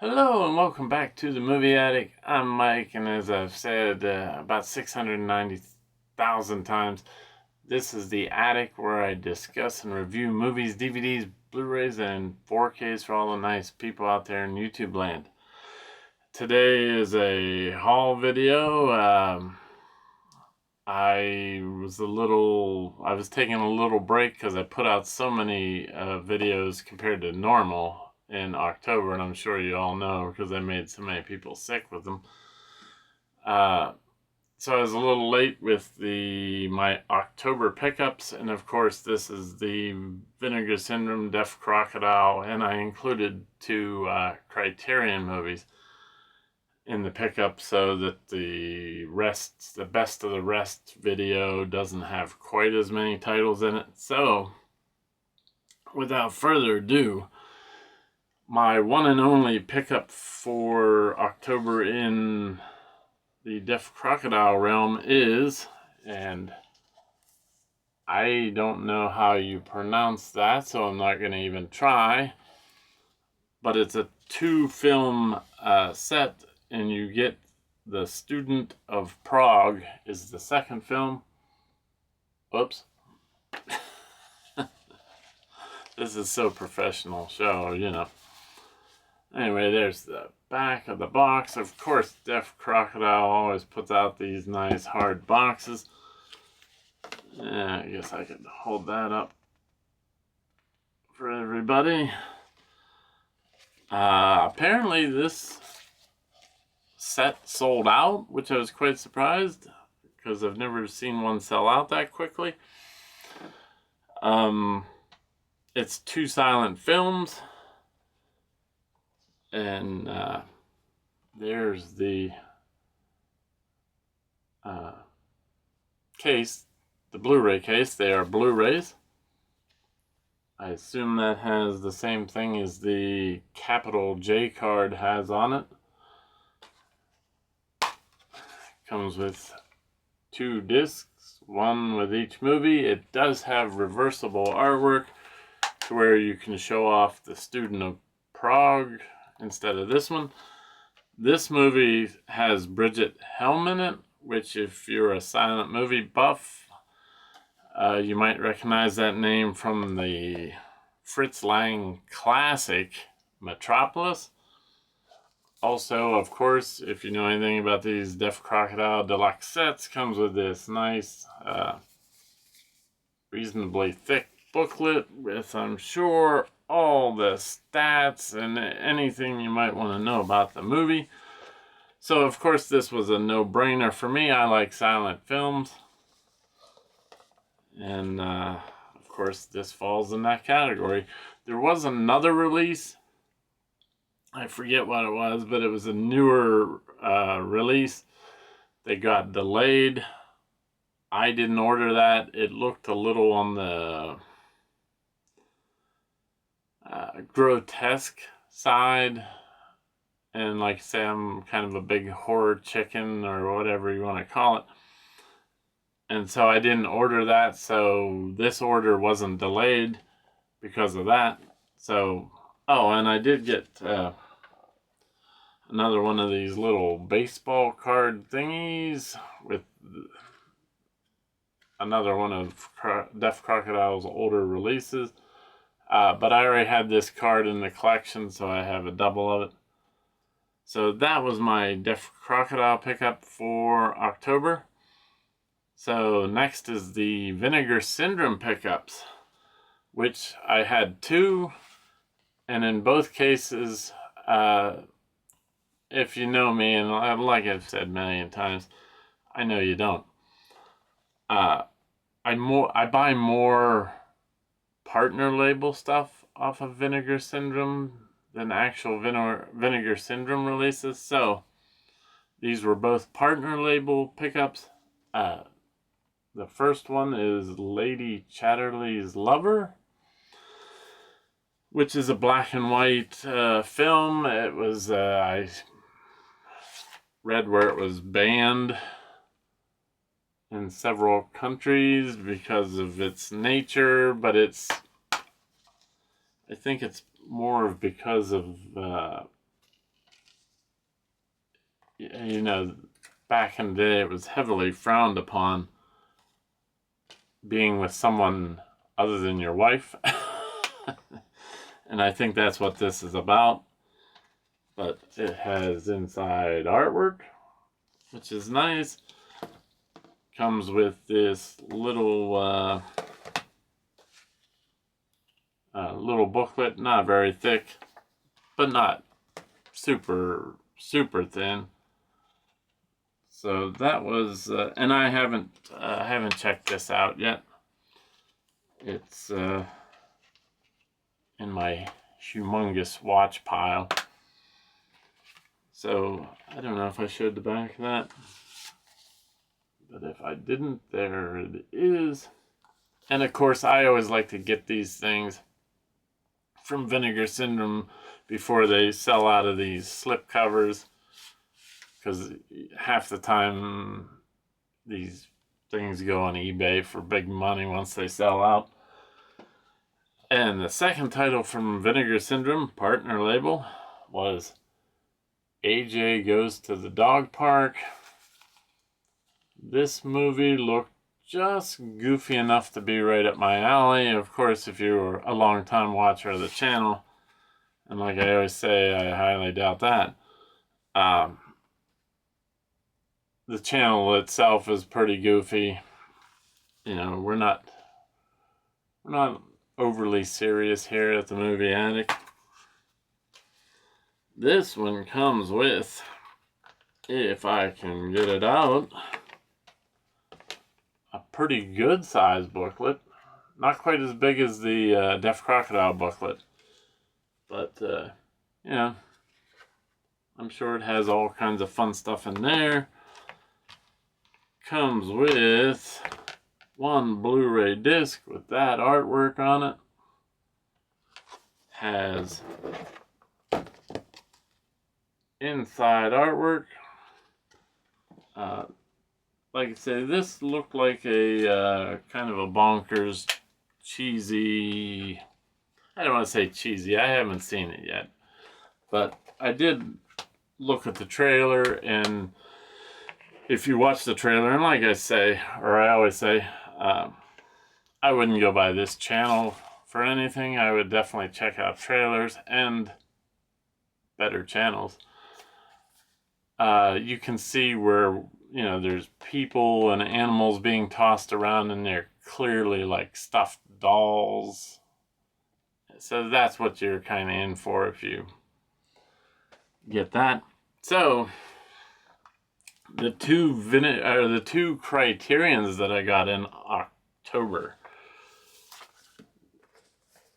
Hello and welcome back to the Movie Attic. I'm Mike, and as I've said about 690,000 times, this is the attic where I discuss and review movies, DVDs, Blu-rays, and 4Ks for all the nice people out there in YouTube land. Today is a haul video. I was taking a little break because I put out so many videos compared to normal in October, and I'm sure you all know because I made so many people sick with them. So I was a little late with my October pickups, and of course this is the Vinegar Syndrome, Deaf Crocodile, and I included two Criterion movies in the pickup so that the best of the rest video doesn't have quite as many titles in it. So without further ado, my one and only pickup for October in the Deaf Crocodile realm is, and I don't know how you pronounce that, so I'm not going to even try, but it's a 2-film set, and you get The Student of Prague is the second film. Whoops. This is so professional show, you know. Anyway, there's the back of the box. Of course, Deaf Crocodile always puts out these nice hard boxes. I guess I could hold that up for everybody. Apparently this set sold out, which I was quite surprised because I've never seen one sell out that quickly. It's 2 silent films, and there's the case, the Blu-ray case. They are Blu-rays. I assume that has the same thing as the capital J card has on it. Comes with 2 discs, one with each movie. It does have reversible artwork to where you can show off The Student of Prague instead of this one. This movie has Bridget Helm in it, which if you're a silent movie buff, you might recognize that name from the Fritz Lang classic Metropolis. Also, of course, if you know anything about these Deaf Crocodile deluxe sets, comes with this nice, reasonably thick booklet with, I'm sure, all the stats and anything you might want to know about the movie. So, of course, this was a no-brainer for me. I like silent films. And, of course, this falls in that category. There was another release. I forget what it was, but it was a newer release. They got delayed. I didn't order that. It looked a little on the grotesque side. And like I say, I'm kind of a big horror chicken or whatever you want to call it. And so I didn't order that. So this order wasn't delayed because of that. So, oh, and I did get another one of these little baseball card thingies with another one of Deaf Crocodile's older releases. But I already had this card in the collection, so I have a double of it. So that was my Deaf Crocodile pickup for October. So next is the Vinegar Syndrome pickups, which I had 2, and in both cases, if you know me, and like I've said a million times, I know you don't. I buy more partner label stuff off of Vinegar Syndrome than actual Vinegar Syndrome releases. So these were both partner label pickups. The first one is Lady Chatterley's Lover, which is a black and white film. It was, I read where it was banned in several countries because of its nature, but I think it's more of because of you know, back in the day, it was heavily frowned upon being with someone other than your wife. And I think that's what this is about. But it has inside artwork, which is nice. Comes with this little little booklet, not very thick, but not super thin. So that was, and I haven't checked this out yet. It's in my humongous watch pile. So I don't know if I showed the back of that, but if I didn't, there it is. And of course, I always like to get these things from Vinegar Syndrome before they sell out of these slip covers, because half the time these things go on eBay for big money once they sell out. And the second title from Vinegar Syndrome, partner label, was AJ Goes to the Dog Park. This movie looked just goofy enough to be right up my alley. Of course, if you're a long-time watcher of the channel, and like I always say, I highly doubt that, the channel itself is pretty goofy. You know, we're not overly serious here at the Movie Addict. This one comes with, if I can get it out, a pretty good size booklet. Not quite as big as the Deaf Crocodile booklet, but you know, I'm sure it has all kinds of fun stuff in there. Comes with one Blu-ray disc with that artwork on it. Has inside artwork. Like I say, this looked like a kind of a bonkers, cheesy. I don't want to say cheesy. I haven't seen it yet, but I did look at the trailer, and if you watch the trailer, and like I say, or I always say, I wouldn't go by this channel for anything. I would definitely check out trailers and better channels. You can see where, you know, there's people and animals being tossed around, and they're clearly like stuffed dolls. So that's what you're kind of in for if you get that. So the two Criterions that I got in October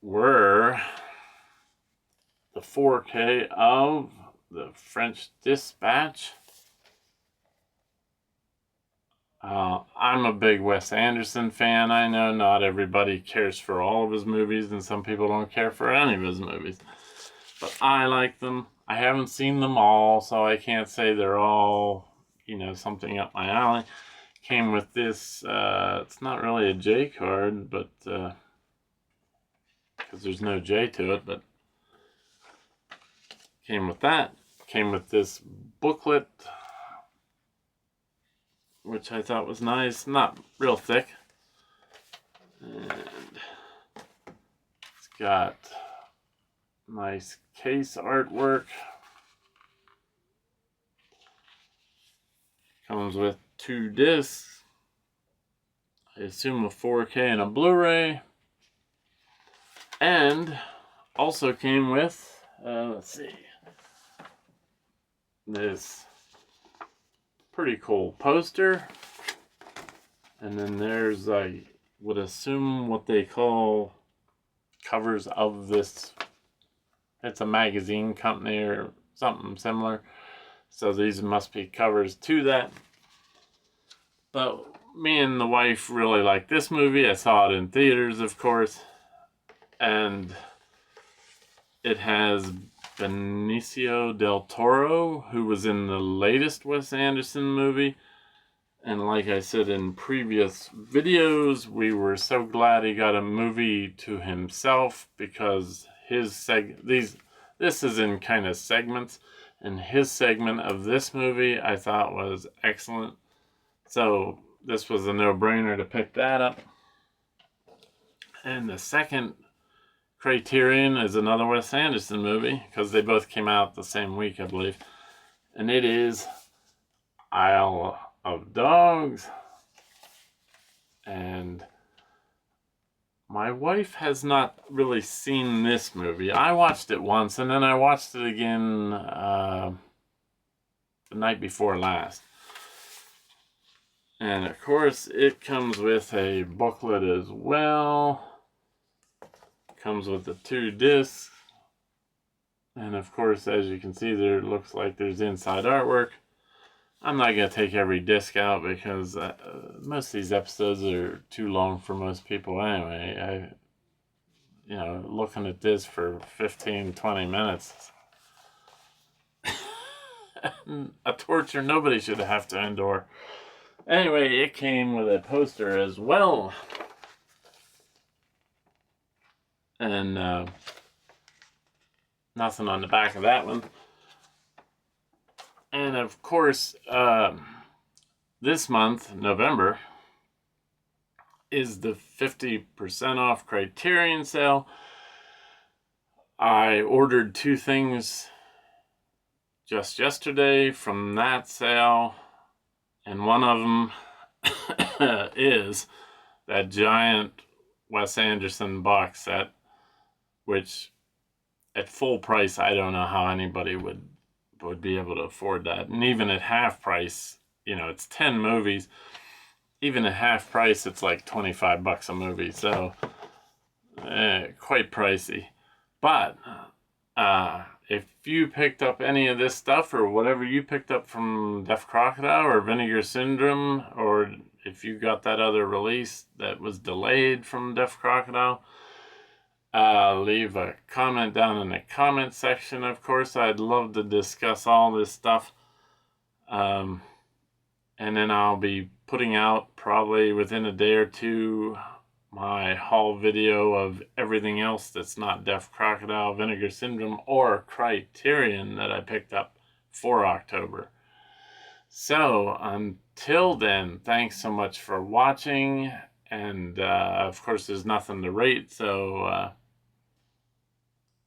were the 4K of the French Dispatch. I'm a big Wes Anderson fan. I know not everybody cares for all of his movies, and some people don't care for any of his movies, but I like them. I haven't seen them all, so I can't say they're all, you know, something up my alley. Came with this, it's not really a J card, but because there's no J to it, but came with that. Came with this booklet, which I thought was nice. Not real thick. And it's got nice case artwork. Comes with 2 discs. I assume a 4K and a Blu-ray. And also came with, let's see, this pretty cool poster. And then there's, I would assume, what they call covers of this. It's a magazine company or something similar. So these must be covers to that. But me and the wife really like this movie. I saw it in theaters, of course. And it has Benicio del Toro, who was in the latest Wes Anderson movie. And like I said in previous videos, we were so glad he got a movie to himself, because his this is in kind of segments. And his segment of this movie I thought was excellent. So this was a no-brainer to pick that up. And the second Criterion is another Wes Anderson movie, because they both came out the same week, I believe. And it is Isle of Dogs. And my wife has not really seen this movie. I watched it once, and then I watched it again the night before last. And of course, it comes with a booklet as well. Comes with the 2 discs. And of course, as you can see, there looks like there's inside artwork. I'm not going to take every disc out because most of these episodes are too long for most people anyway. Looking at this for 15-20 minutes. A torture nobody should have to endure. Anyway, it came with a poster as well. And nothing on the back of that one. And of course, this month, November, is the 50% off Criterion sale. I ordered 2 things just yesterday from that sale, and one of them is that giant Wes Anderson box set, which at full price, I don't know how anybody would be able to afford that. And even at half price, it's 10 movies. Even at half price, it's like $25 a movie. So, quite pricey. But, if you picked up any of this stuff, or whatever you picked up from Deaf Crocodile or Vinegar Syndrome, or if you got that other release that was delayed from Deaf Crocodile, leave a comment down in the comment section. Of course, I'd love to discuss all this stuff. And then I'll be putting out, probably within a day or two, my haul video of everything else that's not Deaf Crocodile, Vinegar Syndrome, or Criterion that I picked up for October. So, until then, thanks so much for watching. And, of course, there's nothing to rate, so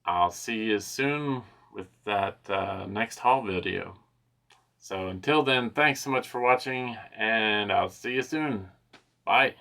I'll see you soon with that next haul video. So until then, thanks so much for watching, and I'll see you soon. Bye.